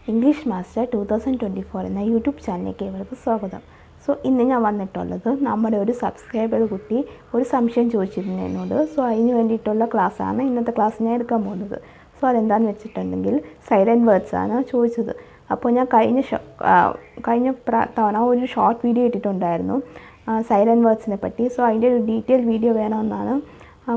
English master 2024 എന്ന YouTube ചാനലിലേക്ക് ഏവർക്കും സ്വാഗതം. സോ ഇന്ന് ഞാൻ വന്നിട്ടുള്ളത് നമ്മുടെ ഒരു സബ്സ്ക്രൈബർ കുട്ടി ഒരു സംശയം ചോദിച്ചിരുന്നു എന്നോട്. സോ അതിന് വേണ്ടിയിട്ടുള്ള ക്ലാസ്സാണ് ഇന്നത്തെ ക്ലാസ് ഞാൻ എടുക്കാൻ പോകുന്നത്. സോ അതെന്താണെന്ന് വെച്ചിട്ടുണ്ടെങ്കിൽ സൈലൻറ്റ് വേർഡ്സ് ആണ് ചോദിച്ചത്. അപ്പോൾ ഞാൻ കഴിഞ്ഞ തവണ ഒരു ഷോർട്ട് വീഡിയോ ഇട്ടിട്ടുണ്ടായിരുന്നു സൈലൻറ്റ് വേർഡ്സിനെ പറ്റി. സോ അതിൻ്റെ ഒരു ഡീറ്റെയിൽ വീഡിയോ വേണമെന്നാണ്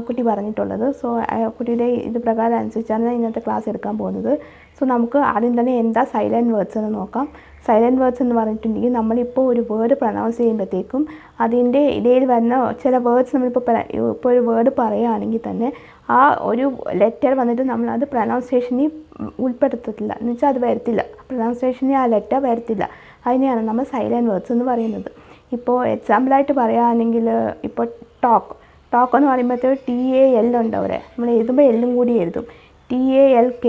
കുട്ടി പറഞ്ഞിട്ടുള്ളത്. സോ കുട്ടിയുടെ ഇത് പ്രകാരം അനുസരിച്ചാണ് ഞാൻ ഇന്നത്തെ ക്ലാസ് എടുക്കാൻ പോകുന്നത്. സോ നമുക്ക് ആദ്യം തന്നെ എന്താ സൈലൻറ്റ് വേർഡ്സ് എന്ന് നോക്കാം. സൈലൻറ്റ് വേർഡ്സ് എന്ന് പറഞ്ഞിട്ടുണ്ടെങ്കിൽ നമ്മളിപ്പോൾ ഒരു വേർഡ് പ്രൊനൗൺസ് ചെയ്യുമ്പോഴത്തേക്കും അതിൻ്റെ ഇടയിൽ വരുന്ന ചില വേർഡ്സ് ഇപ്പോൾ ഒരു വേർഡ് പറയുകയാണെങ്കിൽ തന്നെ ആ ഒരു ലെറ്റർ വന്നിട്ട് നമ്മളത് പ്രൊനൗൺസിയേഷനിൽ ഉൾപ്പെടുത്തത്തില്ല, എന്ന് വെച്ചാൽ അത് വരത്തില്ല, പ്രൊനൗൺസിയേഷനിൽ ആ ലെറ്റർ വരത്തില്ല. അതിനെയാണ് നമ്മൾ സൈലൻറ്റ് വേർഡ്സ് എന്ന് പറയുന്നത്. ഇപ്പോൾ എക്സാമ്പിളായിട്ട് പറയുകയാണെങ്കിൽ ഇപ്പോൾ ടോക്ക് എന്ന് പറയുമ്പോഴത്തേക്ക് TAL ഉണ്ട്. അവിടെ നമ്മൾ എഴുതുമ്പോൾ എല്ലും കൂടി എഴുതും, TALK.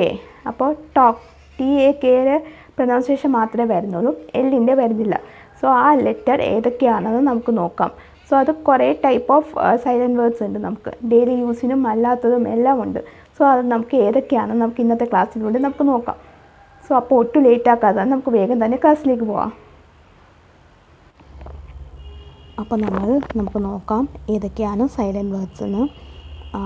അപ്പോൾ ടോക്ക് TAKയുടെ പ്രൊനൗൺസിയേഷൻ മാത്രമേ വരുന്നുള്ളൂ, എല്ലിൻ്റെ വരുന്നില്ല. സോ ആ ലെറ്റർ ഏതൊക്കെയാണെന്ന് നമുക്ക് നോക്കാം. സോ അത് കുറേ ടൈപ്പ് ഓഫ് സൈലൻറ്റ് വേർഡ്സ് ഉണ്ട്, നമുക്ക് ഡെയിലി യൂസിനും അല്ലാത്തതും എല്ലാം ഉണ്ട്. സോ അത് നമുക്ക് ഏതൊക്കെയാണെന്ന് നമുക്ക് ഇന്നത്തെ ക്ലാസ്സിലൂടെ നമുക്ക് നോക്കാം. സോ അപ്പോൾ ഒട്ടും ലേറ്റ് ആക്കാതെ നമുക്ക് വേഗം തന്നെ ക്ലാസ്സിലേക്ക് പോവാം. അപ്പോൾ നമുക്ക് നോക്കാം ഏതൊക്കെയാണ് സൈലൻറ്റ് വേർഡ്സ് എന്ന്.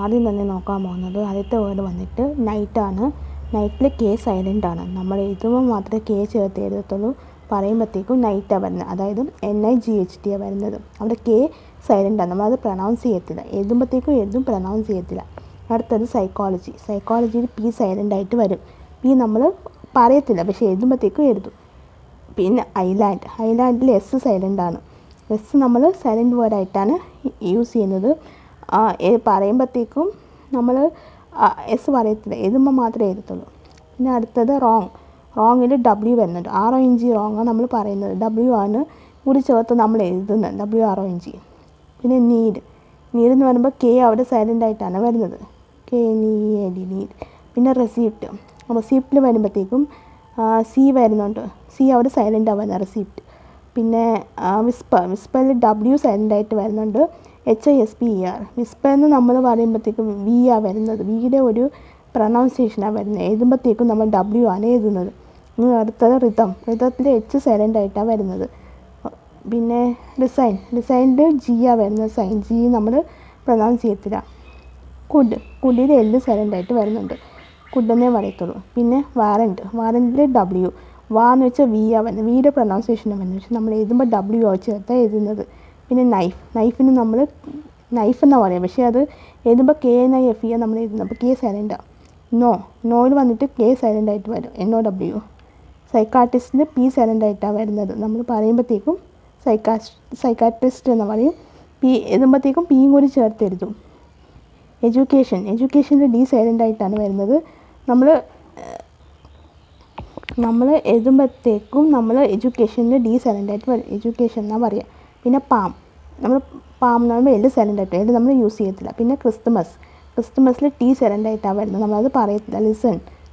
ആദ്യം തന്നെ നോക്കാൻ പോകുന്നത് ആദ്യത്തെ വേർഡ് വന്നിട്ട് നൈറ്റാണ്. നൈറ്റിൽ K സൈലൻ്റ് ആണ്. നമ്മൾ എഴുതുമ്പോൾ മാത്രമേ K ചേർത്ത് എഴുതത്തുള്ളൂ, പറയുമ്പോഴത്തേക്കും നൈറ്റാണ് വരുന്നത്, അതായത് NIGHT വരുന്നത്. അവിടെ K സൈലൻ്റ് ആണ്, നമ്മളത് പ്രൊനൗൺസ് ചെയ്യത്തില്ല, എഴുതുമ്പോഴത്തേക്കും പ്രൊനൗൺസ് ചെയ്യത്തില്ല. അടുത്തത് സൈക്കോളജിയിൽ P സൈലൻ്റ് ആയിട്ട് വരും. P നമ്മൾ പറയത്തില്ല, പക്ഷേ എഴുതുമ്പോഴത്തേക്കും എഴുതും. പിന്നെ ഐലാൻഡിൽ S സൈലൻ്റ് ആണ്. S നമ്മൾ സൈലൻറ്റ് വേർഡായിട്ടാണ് യൂസ് ചെയ്യുന്നത്, പറയുമ്പോഴത്തേക്കും നമ്മൾ S പറയത്തില്ല, എഴുതുമ്പോൾ മാത്രമേ എഴുതത്തുള്ളൂ. പിന്നെ അടുത്തത് റോങ്ങിൽ W വരുന്നുണ്ട്. RONG റോങ്ങാണ് നമ്മൾ പറയുന്നത്, W ആണ് കൂടി ചേർത്ത് നമ്മൾ എഴുതുന്നത്, WRONG. പിന്നെ നീഡ് എന്ന് പറയുമ്പോൾ K അവിടെ സൈലൻ്റ് ആയിട്ടാണ് വരുന്നത്, KNEAD നീഡ്. പിന്നെ റെസിപ്റ്റിൽ വരുമ്പോഴത്തേക്കും C വരുന്നുണ്ട്, C അവിടെ സൈലൻ്റ് ആവുന്നത് റെസിപ്റ്റ്. പിന്നെ വിസ്പറിൽ W സൈലൻ്റ് ആയിട്ട് വരുന്നുണ്ട്, HISPER. വിസ്പർ എന്ന് നമ്മൾ പറയുമ്പോഴത്തേക്കും V ആണ് വരുന്നത്, വിയുടെ ഒരു പ്രൊനൗൺസിയേഷനാണ് വരുന്നത്, എഴുതുമ്പോഴത്തേക്കും നമ്മൾ W ആണ് എഴുതുന്നത്. അടുത്തത് റിതത്തിൽ H സൈലൻ്റ് ആയിട്ടാണ് വരുന്നത്. പിന്നെ ഡിസൈനിൽ G ആണ് വരുന്നത്, സൈൻ G നമ്മൾ പ്രൊനൗൺസ് ചെയ്യത്തില്ല. കുഡിൽ L സൈലൻ്റ് ആയിട്ട് വരുന്നുണ്ട്, കുഡെന്നേ പറയത്തുള്ളൂ. പിന്നെ വാറൻറ്റിൽ W, എന്ന് വെച്ചാൽ V ആണ് വരുന്നത്, വിയുടെ പ്രൊനൗൺസിയേഷനാണ് വരുന്നത്, പക്ഷേ നമ്മൾ എഴുതുമ്പോൾ W ചേർത്താണ് എഴുതുന്നത്. പിന്നെ നൈഫിന് നമ്മൾ നൈഫ് എന്നാണ് പറയുക, പക്ഷേ അത് എഴുതുമ്പോൾ KNIFE നമ്മൾ എഴുതുന്നത്, അപ്പോൾ K സൈലൻ്റാണ്. നോയിൽ വന്നിട്ട് K സൈലൻ്റ് ആയിട്ട് വരും, NOW. സൈക്കാട്രിസ്റ്റിൽ P സൈലൻ്റ് ആയിട്ടാണ് വരുന്നത്, നമ്മൾ പറയുമ്പോഴത്തേക്കും സൈക്കാട്രിസ്റ്റ് എന്ന് പറയും, എഴുതുമ്പോഴത്തേക്കും Pയും കൂടി ചേർത്ത് എഴുതും. എഡ്യൂക്കേഷനിൽ D സൈലൻ്റ് ആയിട്ടാണ് വരുന്നത്, നമ്മൾ എഴുതുമ്പോഴത്തേക്കും നമ്മൾ എഡ്യൂക്കേഷനിൽ D സൈലൻ്റ് ആയിട്ട് വരും, എഡ്യൂക്കേഷൻ എന്നാണ് പറയുക. പിന്നെ പാം എന്ന് പറയുമ്പോൾ L സൈലൻ്റ് ആയിട്ട്, L നമ്മൾ യൂസ് ചെയ്യത്തില്ല. പിന്നെ ക്രിസ്തുമസിൽ T സൈലൻ്റ് ആയിട്ടാണ് വരുന്നത്, നമ്മളത് പറയത്തില്ല.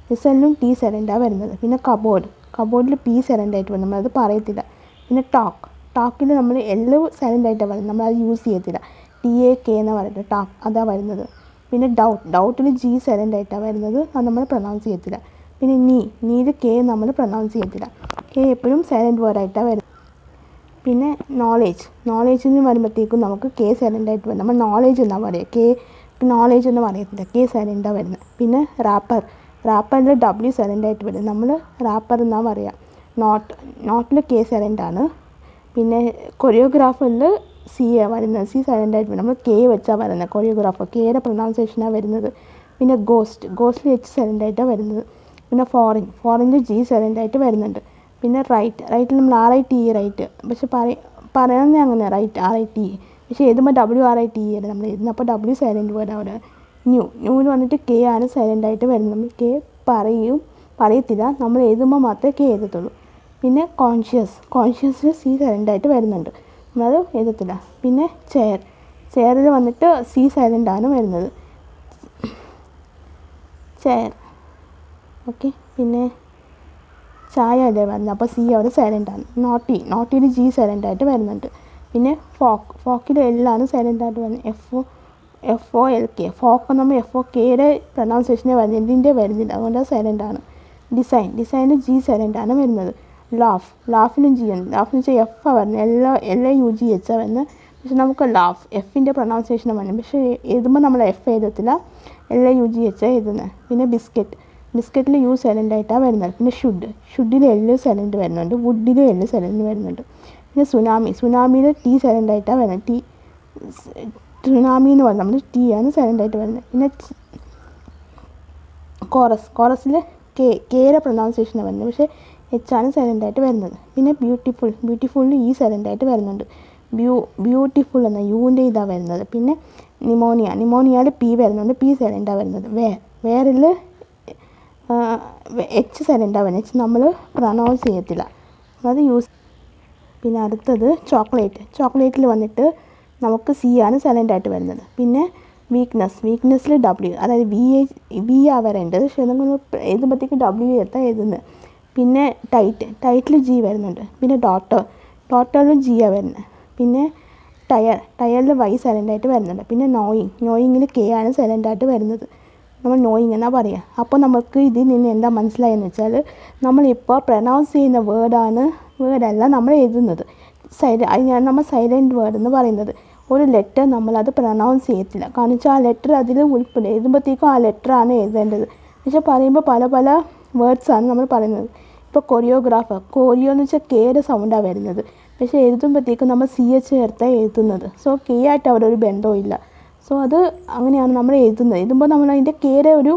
ലിസണിലും T സൈലൻ്റാണ് വരുന്നത്. പിന്നെ കബോർഡിൽ P സൈലൻ്റ് ആയിട്ട് വരും, നമ്മളത് പറയത്തില്ല. പിന്നെ ടോക്കിൽ നമ്മൾ L സൈലൻ്റ് ആയിട്ടാണ് വരുന്നത്, നമ്മളത് യൂസ് ചെയ്യത്തില്ല, TAK എന്നാണ് പറയുന്നത്, ടോക്ക് അതാണ് വരുന്നത്. പിന്നെ ഡൗട്ടിൽ G സൈലൻ്റ് ആയിട്ടാണ് വരുന്നത്, അത് നമ്മൾ പ്രൊനൗൺസ് ചെയ്യത്തില്ല. പിന്നെ നീഡ് K നമ്മൾ പ്രൊനൗൺസ് ചെയ്യത്തില്ല, K എപ്പോഴും സൈലൻറ്റ് വേർഡായിട്ടാണ് വരുന്നത്. പിന്നെ നോളേജിന് വരുമ്പോഴത്തേക്കും നമുക്ക് K സൈലൻ്റ് ആയിട്ട് വരും, നമ്മൾ നോളേജ് എന്നാണ് പറയുക, നോളേജ് എന്ന് പറയത്തില്ല, K സൈലൻ്റാണ് വരുന്നത്. പിന്നെ റാപ്പറിൽ W സൈലൻ്റ് ആയിട്ട് വരും, നമ്മൾ റാപ്പർ എന്നാണ് പറയുക. നോട്ടിൽ K സൈലൻ്റ് ആണ്. പിന്നെ കൊറിയോഗ്രാഫറിൽ C വരുന്നത്, C സൈലൻ്റ് ആയിട്ട് വരും, നമ്മൾ K വെച്ചാണ് വരുന്നത്, കൊറിയോഗ്രാഫർ Kയുടെ പ്രൊനൗൺസിയേഷനാണ് വരുന്നത്. പിന്നെ ഗോസ്റ്റിൽ H സൈലൻ്റ് ആയിട്ടാണ് വരുന്നത്. പിന്നെ ഫോറിനിൽ G സൈലൻ്റ് ആയിട്ട് വരുന്നുണ്ട്. പിന്നെ റൈറ്റിൽ നമ്മൾ RITE റൈറ്റ്, പക്ഷെ പറയുന്നത് അങ്ങനെ RITE, പക്ഷേ എഴുതുമ്പോൾ WRITE ആണ് നമ്മൾ എഴുതുന്നത്, അപ്പോൾ W സൈലൻ്റ് വേർഡ് അവിടെ. ന്യൂവിൽ വന്നിട്ട് K ആണ് സൈലൻ്റ് ആയിട്ട് വരുന്നത്, നമ്മൾ K പറയത്തില്ല, നമ്മൾ എഴുതുമ്പോൾ മാത്രമേ K എഴുതത്തുള്ളൂ. പിന്നെ കോൺഷ്യസിൽ C സൈലൻ്റ് ആയിട്ട് വരുന്നുണ്ട്, നമ്മളത് എഴുതത്തില്ല. പിന്നെ ചെയറിൽ വന്നിട്ട് C സൈലൻ്റ് ആണ് വരുന്നത്, ചെയർ. ഓക്കെ. പിന്നെ ചായ അല്ലേ വരുന്നത്, അപ്പോൾ C അവിടെ സൈലൻ്റ് ആണ്. നോട്ടിയിൽ G സൈലൻ്റ് ആയിട്ട് വരുന്നുണ്ട്. പിന്നെ ഫോക്കിൽ L ആണ് സൈലൻ്റ് ആയിട്ട് വരുന്നത്, FOLK. ഫോക്ക് നമ്മൾ FOKയുടെ പ്രൊനൗൺസിയേഷനെ വരുന്നത്, എല്ലിൻ്റെ വരുന്നില്ല, അതുകൊണ്ട് സൈലൻ്റ് ആണ്. ഡിസൈനിൽ ജി സൈലൻ്റാണ് വരുന്നത്. ലാഫിനും ജി ഉണ്ട്. ലാഫിന് വെച്ചാൽ എഫ് വരുന്നത്, LAUGH വരുന്നത്. പക്ഷെ നമുക്ക് എഫിൻ്റെ പ്രൊണൗൺസിയേഷൻ വരുന്നത്. പക്ഷേ എഴുതുമ്പോൾ നമ്മൾ എഫ് എഴുതത്തില്ല, LAUGH എഴുതുന്നത്. പിന്നെ ബിസ്ക്കറ്റിൽ യു സൈലൻ്റായിട്ടാണ് വരുന്നത്. പിന്നെ ഷുഡിൽ എൽ സൈലൻ്റ് വരുന്നുണ്ട്. വുഡിൽ എൽ സൈലൻ്റ് വരുന്നുണ്ട്. പിന്നെ സുനാമിയിൽ ടി സൈലൻ്റായിട്ടാണ് വരുന്നത്. സുനാമി എന്ന് പറഞ്ഞാൽ നമ്മൾ ടി ആണ് സൈലൻ്റായിട്ട് വരുന്നത്. പിന്നെ കോറസിൽ കെയുടെ പ്രൊനൗൺസിയേഷൻ വരുന്നത്, പക്ഷേ എച്ച് ആണ് സൈലൻ്റായിട്ട് വരുന്നത്. പിന്നെ ബ്യൂട്ടിഫുള്ളിൽ ഈ സൈലൻ്റായിട്ട് വരുന്നുണ്ട്. ബ്യൂട്ടിഫുൾ എന്ന യുവിൻ്റെ ഇതാണ് വരുന്നത്. പിന്നെ നിമോണിയയിൽ പി വരുന്നുണ്ട്, പി സൈലൻ്റാണ് വരുന്നത്. വേറിൽ എച്ച് സൈലൻ്റാണ് വരുന്നത്. എച്ച് നമ്മൾ പ്രൊനൗൺസ് ചെയ്യത്തില്ല, അത് യൂസ്. പിന്നെ അടുത്തത് ചോക്ലേറ്റിൽ വന്നിട്ട് നമുക്ക് സി ആണ് സൈലൻ്റായിട്ട് വരുന്നത്. പിന്നെ വീക്ക്നെസ്സിൽ ഡബ്ല്യു, അതായത് വി ആ വരേണ്ടത്, പക്ഷേ നമ്മൾ എഴുതുമ്പോഴത്തേക്ക് ഡബ്ല്യു എത്താൻ എഴുതുന്നത്. പിന്നെ ടൈറ്റിൽ ജി വരുന്നുണ്ട്. പിന്നെ ഡോട്ടറിൽ ജി ആ വരുന്നത്. പിന്നെ ടയറിൽ വൈ സൈലൻ്റായിട്ട് വരുന്നുണ്ട്. പിന്നെ നോയിങ്ങിൽ കെ ആണ് സൈലൻ്റായിട്ട് വരുന്നത്. നമ്മൾ നോയിങ് എന്നാണ് പറയുക. അപ്പോൾ നമുക്ക് ഇതിൽ നിന്ന് എന്താ മനസ്സിലായെന്ന് വെച്ചാൽ, നമ്മളിപ്പോൾ പ്രൊനൗൺസ് ചെയ്യുന്ന വേർഡല്ല നമ്മൾ എഴുതുന്നത്. അതിനാണ് നമ്മൾ സൈലൻറ്റ് വേർഡ് എന്ന് പറയുന്നത്. ഒരു ലെറ്റർ നമ്മളത് പ്രൊനൗൺസ് ചെയ്യത്തില്ല, കാരണം വെച്ചാൽ ആ ലെറ്റർ അതിൽ ഉൾപ്പെടും. എഴുതുമ്പോഴത്തേക്കും ആ ലെറ്ററാണ് എഴുതേണ്ടത്. പക്ഷേ പറയുമ്പോൾ പല വേർഡ്സാണ് നമ്മൾ പറയുന്നത്. ഇപ്പോൾ കോരിയോ എന്ന് വെച്ചാൽ കെയുടെ സൗണ്ടാണ് വരുന്നത്, പക്ഷേ എഴുതുമ്പോഴത്തേക്കും നമ്മൾ CH ചേർത്താണ് എഴുതുന്നത്. സോ കെ ആയിട്ട് അവിടെ ഒരു ബന്ധവും ഇല്ല. സോ അത് അങ്ങനെയാണ് നമ്മൾ എഴുതുമ്പോൾ നമ്മൾ അതിൻ്റെ കെയുടെ ഒരു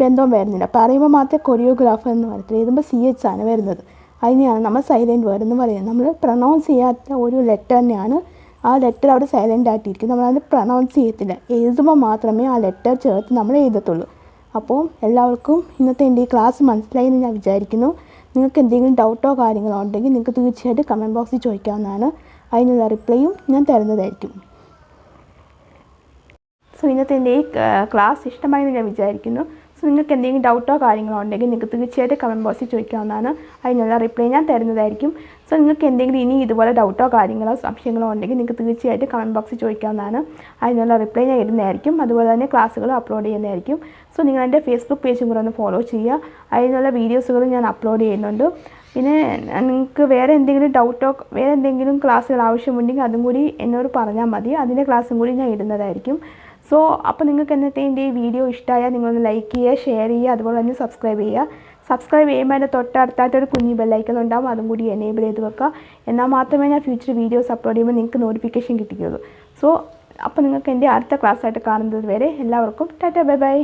ബന്ധവും വരുന്നില്ല. പറയുമ്പോൾ മാത്രമേ കൊറിയോഗ്രാഫർ എന്ന് പറയത്തില്ല, എഴുതുമ്പോൾ CH ആണ് വരുന്നത്. അതിനെയാണ് നമ്മൾ സൈലൻറ്റ് വേർഡ് എന്ന് പറയുന്നത്. നമ്മൾ പ്രൊനൗൺസ് ചെയ്യാത്ത ഒരു ലെറ്റർ തന്നെയാണ് ആ ലെറ്റർ അവിടെ സൈലൻ്റ് ആയിട്ടിരിക്കും. നമ്മളത് പ്രൊനൗൺസ് ചെയ്യത്തില്ല, എഴുതുമ്പോൾ മാത്രമേ ആ ലെറ്റർ ചേർത്ത് നമ്മൾ എഴുതത്തുള്ളൂ. അപ്പോൾ എല്ലാവർക്കും ഇന്നത്തെ എൻ്റെ ഈ ക്ലാസ് മനസ്സിലായി എന്ന് ഞാൻ വിചാരിക്കുന്നു. നിങ്ങൾക്ക് എന്തെങ്കിലും ഡൗട്ടോ കാര്യങ്ങളോ ഉണ്ടെങ്കിൽ നിങ്ങൾക്ക് തീർച്ചയായിട്ടും കമൻറ്റ് ബോക്സിൽ ചോദിക്കാവുന്നതാണ്. അതിനുള്ള റിപ്ലൈയും ഞാൻ തരുന്നതായിരിക്കും. സോ ഇന്നത്തെ എൻ്റെ ഈ ക്ലാസ് ഇഷ്ടമായി എന്ന് ഞാൻ വിചാരിക്കുന്നു. സോ നിങ്ങൾക്ക് എന്തെങ്കിലും ഡൗട്ടോ കാര്യങ്ങളോ ഉണ്ടെങ്കിൽ നിങ്ങൾക്ക് തീർച്ചയായിട്ടും കമൻറ്റ് ബോക്സിൽ ചോദിക്കാവുന്നതാണ്. അതിനുള്ള റിപ്ലൈ ഞാൻ തരുന്നതായിരിക്കും. സോ നിങ്ങൾക്ക് എന്തെങ്കിലും ഇനി ഇതുപോലെ ഡൗട്ടോ കാര്യങ്ങളോ സംശയങ്ങളോ ഉണ്ടെങ്കിൽ നിങ്ങൾക്ക് തീർച്ചയായിട്ടും കമൻറ്റ് ബോക്സിൽ ചോദിക്കാവുന്നതാണ്. അതിനുള്ള റിപ്ലൈ ഞാൻ ഇടുന്നതായിരിക്കും. അതുപോലെ തന്നെ ക്ലാസ്സുകൾ അപ്ലോഡ് ചെയ്യുന്നതായിരിക്കും. സോ നിങ്ങൾ എൻ്റെ ഫേസ്ബുക്ക് പേജും കൂടെ ഒന്ന് ഫോളോ ചെയ്യുക. അതിനുള്ള വീഡിയോസുകൾ ഞാൻ അപ്ലോഡ് ചെയ്യുന്നുണ്ട്. പിന്നെ നിങ്ങൾക്ക് വേറെ എന്തെങ്കിലും ക്ലാസ്സുകൾ ആവശ്യമുണ്ടെങ്കിൽ അതും കൂടി എന്നോട് പറഞ്ഞാൽ മതി. അതിൻ്റെ ക്ലാസ്സും കൂടി ഞാൻ ഇടുന്നതായിരിക്കും. സോ അപ്പോൾ നിങ്ങൾക്ക് എന്നത്തെ എൻ്റെ ഈ വീഡിയോ ഇഷ്ടമായാൽ നിങ്ങളൊന്ന് ലൈക്ക് ചെയ്യുക, ഷെയർ ചെയ്യുക, അതുപോലെ തന്നെ സബ്സ്ക്രൈബ് ചെയ്യുക. സബ്സ്ക്രൈബ് ചെയ്യുമ്പോൾ അതിൻ്റെ തൊട്ടടുത്തായിട്ടൊരു കുഞ്ഞു ബെല്ലൈക്കൺ ഉണ്ടാകും, അതും കൂടി എനേബിൾ ചെയ്ത് വെക്കുക. എന്നാൽ മാത്രമേ ഞാൻ ഫ്യൂച്ചർ വീഡിയോസ് അപ്ലോഡ് ചെയ്യുമ്പോൾ നിങ്ങൾക്ക് നോട്ടിഫിക്കേഷൻ കിട്ടുകയുള്ളൂ. സോ അപ്പോൾ നിങ്ങൾക്ക് എൻ്റെ അടുത്ത ക്ലാസ്സായിട്ട് കാണുന്നത് വരെ എല്ലാവർക്കും ടാറ്റാ, ബൈ ബൈ.